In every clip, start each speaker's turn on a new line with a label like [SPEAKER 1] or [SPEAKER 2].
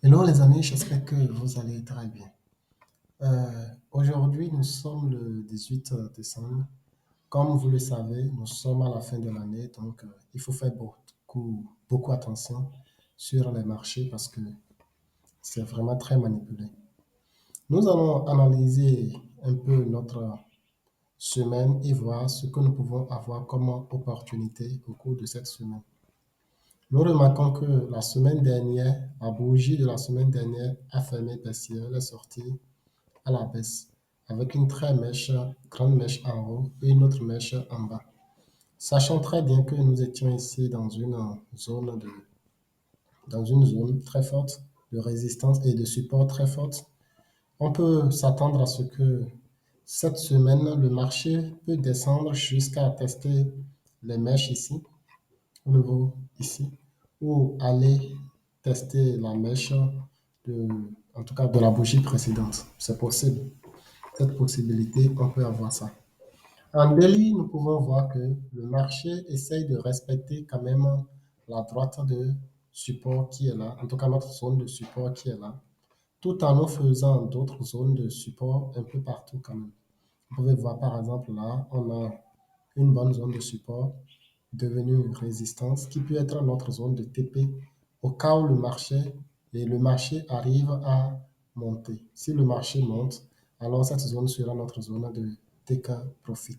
[SPEAKER 1] Hello les amis, j'espère que vous allez très bien. Aujourd'hui, nous sommes le 18 décembre. Comme vous le savez, nous sommes à la fin de l'année, donc il faut faire beaucoup attention sur les marchés parce que c'est vraiment très manipulé. Nous allons analyser un peu notre semaine et voir ce que nous pouvons avoir comme opportunité au cours de cette semaine. Nous remarquons que la semaine dernière, la bougie de la semaine dernière a fermé baissière, elle est sortie à la baisse, avec une très grande mèche en haut et une autre mèche en bas. Sachant très bien que nous étions ici dans une zone très forte de résistance et de support très forte, on peut s'attendre à ce que cette semaine, le marché peut descendre jusqu'à tester les mèches ici, au niveau ici, ou aller tester la mèche de, en tout cas de la bougie précédente. C'est possible. Cette possibilité, on peut avoir ça. En Delhi, nous pouvons voir que le marché essaye de respecter quand même la droite de support qui est là, en tout cas notre zone de support qui est là, tout en nous faisant d'autres zones de support un peu partout quand même. Vous pouvez voir par exemple là, on a une bonne zone de support devenue une résistance qui peut être notre zone de TP au cas où le marché arrive à monter. Si le marché monte, alors cette zone sera notre zone de take profit.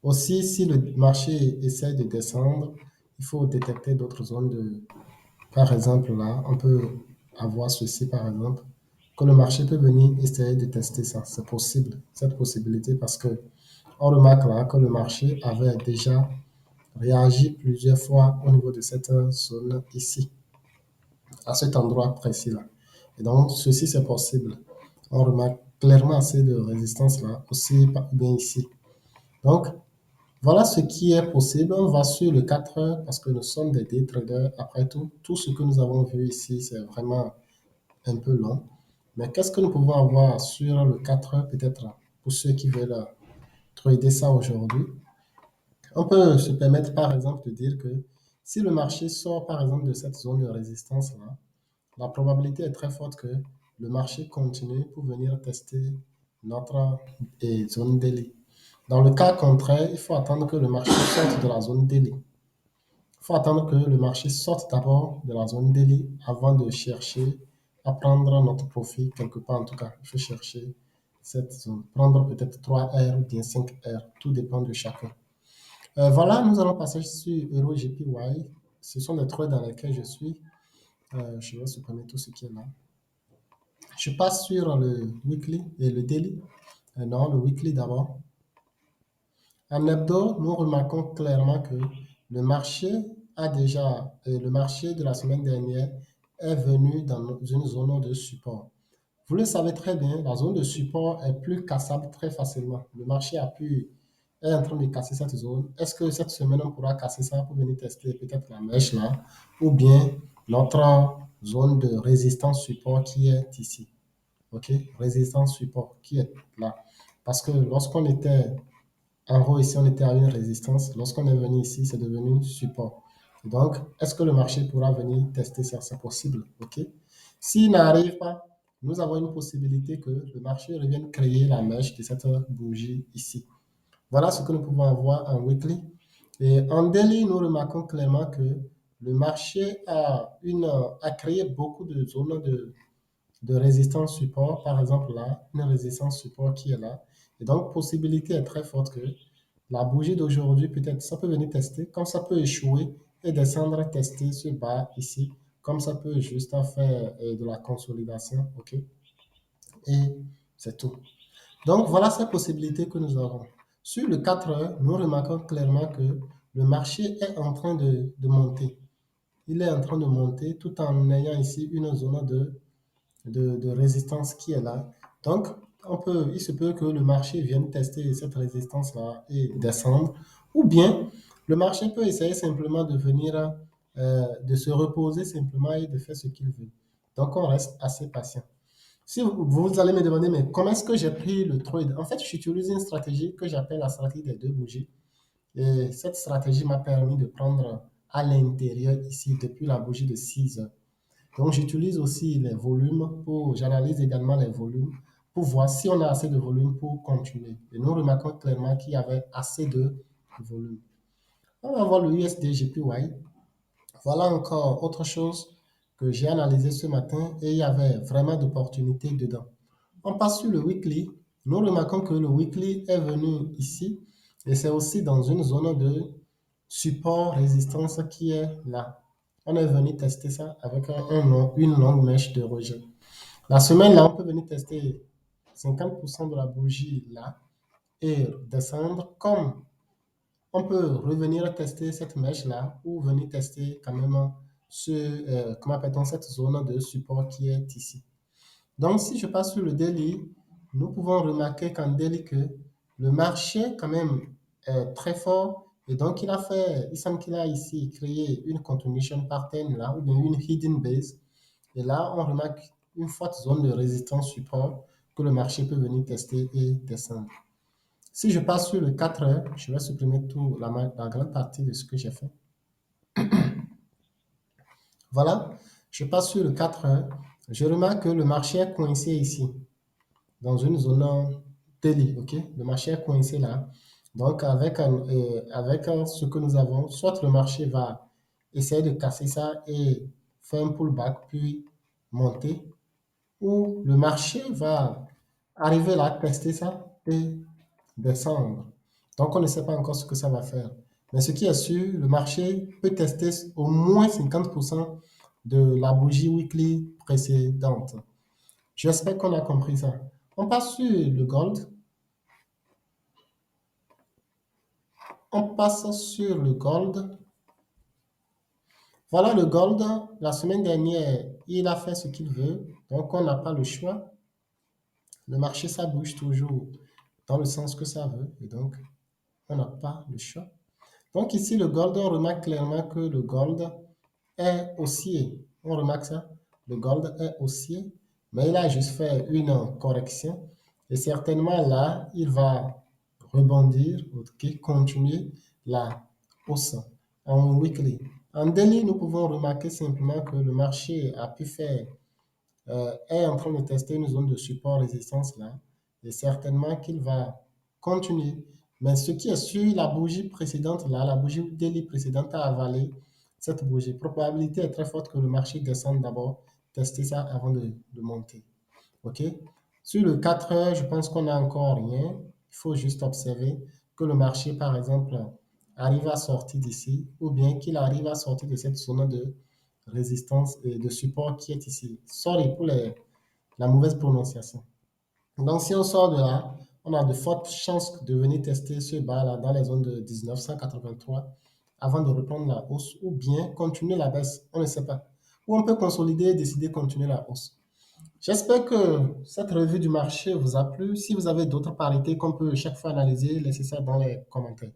[SPEAKER 1] Aussi, si le marché essaie de descendre, il faut détecter d'autres zones de, par exemple là, on peut avoir ceci par exemple, que le marché peut venir essayer de tester ça. C'est possible, cette possibilité, parce que on remarque là que le marché avait déjà réagi plusieurs fois au niveau de cette zone ici, à cet endroit précis-là. Et donc, ceci, c'est possible. On remarque clairement assez de résistance là, aussi bien ici. Donc, voilà ce qui est possible. On va sur le 4 heures parce que nous sommes des day traders. Après tout, tout ce que nous avons vu ici, c'est vraiment un peu long. Mais qu'est-ce que nous pouvons avoir sur le 4 heures, peut-être, pour ceux qui veulent trader ça aujourd'hui? On peut se permettre, par exemple, de dire que si le marché sort, par exemple, de cette zone de résistance-là, la probabilité est très forte que le marché continue pour venir tester notre zone daily. Dans le cas contraire, il faut attendre que le marché sorte de la zone daily. Il faut attendre que le marché sorte d'abord de la zone daily avant de chercher à prendre notre profit quelque part. En tout cas, il faut chercher cette zone. Prendre peut-être 3 R ou bien 5 R. Tout dépend de chacun. Voilà, nous allons passer sur EuroJPY. Ce sont les trois dans lesquels je suis. Je vais supprimer tout ce qui est là. Je passe sur le weekly et le daily. Non, le weekly d'abord. En hebdo, nous remarquons clairement que le marché le marché de la semaine dernière est venu dans une zone de support. Vous le savez très bien, la zone de support est plus cassable très facilement. Le marché est en train de casser cette zone. Est-ce que cette semaine, on pourra casser ça pour venir tester peut-être la mèche là, ou bien notre zone de résistance support qui est ici? OK? Résistance support qui est là. Parce que lorsqu'on était en haut ici, on était à une résistance. Lorsqu'on est venu ici, c'est devenu support. Donc, est-ce que le marché pourra venir tester ça? C'est possible. OK? S'il n'arrive pas, nous avons une possibilité que le marché revienne créer la mèche de cette bougie ici. Voilà ce que nous pouvons avoir en weekly. Et en daily, nous remarquons clairement que le marché a créé beaucoup de zones de résistance support, par exemple là, une résistance support qui est là. Et donc, possibilité est très forte que la bougie d'aujourd'hui, peut-être, ça peut venir tester, comme ça peut échouer et descendre tester ce bas ici, comme ça peut juste faire de la consolidation, ok? Et c'est tout. Donc, voilà ces possibilités que nous avons. Sur le 4 heures, nous remarquons clairement que le marché est en train de monter. Il est en train de monter tout en ayant ici une zone de résistance qui est là. Donc, il se peut que le marché vienne tester cette résistance-là et descendre, ou bien le marché peut essayer simplement de venir, de se reposer simplement et de faire ce qu'il veut. Donc, on reste assez patient. Si vous allez me demander, mais comment est-ce que j'ai pris le trade? En fait, j'utilise une stratégie que j'appelle la stratégie des deux bougies. Et cette stratégie m'a permis de prendre à l'intérieur ici, depuis la bougie de 6 heures. Donc, j'utilise aussi les volumes j'analyse également les volumes pour voir si on a assez de volume pour continuer. Et nous remarquons clairement qu'il y avait assez de volume. On va voir le USD JPY. Voilà encore autre chose que j'ai analysé ce matin et il y avait vraiment d'opportunités dedans. On passe sur le weekly. Nous remarquons que le weekly est venu ici et c'est aussi dans une zone de support résistance qui est là. On est venu tester ça avec une longue mèche de rejet. La semaine là, on peut venir tester 50% de la bougie là et descendre comme on peut revenir tester cette mèche-là ou venir tester quand même comment appelle-t-on, cette zone de support qui est ici. Donc, si je passe sur le daily, nous pouvons remarquer qu'en daily que le marché quand même est très fort et donc il semble qu'il a ici créé une continuation pattern là ou bien une hidden base et là on remarque une forte zone de résistance support que le marché peut venir tester et descendre. Si je passe sur le 4 heures, je vais supprimer la grande partie de ce que j'ai fait. Voilà, je passe sur le 4 heures. Je remarque que le marché est coincé ici, dans une zone daily, ok? Le marché est coincé là. Donc, avec ce que nous avons, soit le marché va essayer de casser ça et faire un pullback, puis monter, ou le marché va arriver là, tester ça et descendre. Donc, on ne sait pas encore ce que ça va faire. Mais ce qui est sûr, le marché peut tester au moins 50% de la bougie weekly précédente. J'espère qu'on a compris ça. On passe sur le gold. On passe sur le gold. Voilà le gold. La semaine dernière, il a fait ce qu'il veut. Donc, on n'a pas le choix. Le marché, ça bouge toujours dans le sens que ça veut. Et donc, on n'a pas le choix. Donc ici, le gold, on remarque clairement que le gold est haussier. On remarque ça. Le gold est haussier, mais il a juste fait une correction. Et certainement là, il va rebondir, ok, continuer la hausse en weekly. En daily, nous pouvons remarquer simplement que le marché a pu faire est en train de tester une zone de support résistance là, et certainement qu'il va continuer. Mais ce qui est sûr, la bougie précédente là, la bougie daily précédente a avalé cette bougie. La probabilité est très forte que le marché descende d'abord, tester ça avant de monter. OK? Sur le 4 heures, je pense qu'on n'a encore rien. Il faut juste observer que le marché, par exemple, arrive à sortir d'ici ou bien qu'il arrive à sortir de cette zone de résistance et de support qui est ici. Sorry pour la mauvaise prononciation. Donc, si on sort de là, on a de fortes chances de venir tester ce bas-là dans les zones de 1983 avant de reprendre la hausse ou bien continuer la baisse. On ne sait pas. Ou on peut consolider et décider de continuer la hausse. J'espère que cette revue du marché vous a plu. Si vous avez d'autres parités qu'on peut chaque fois analyser, laissez ça dans les commentaires.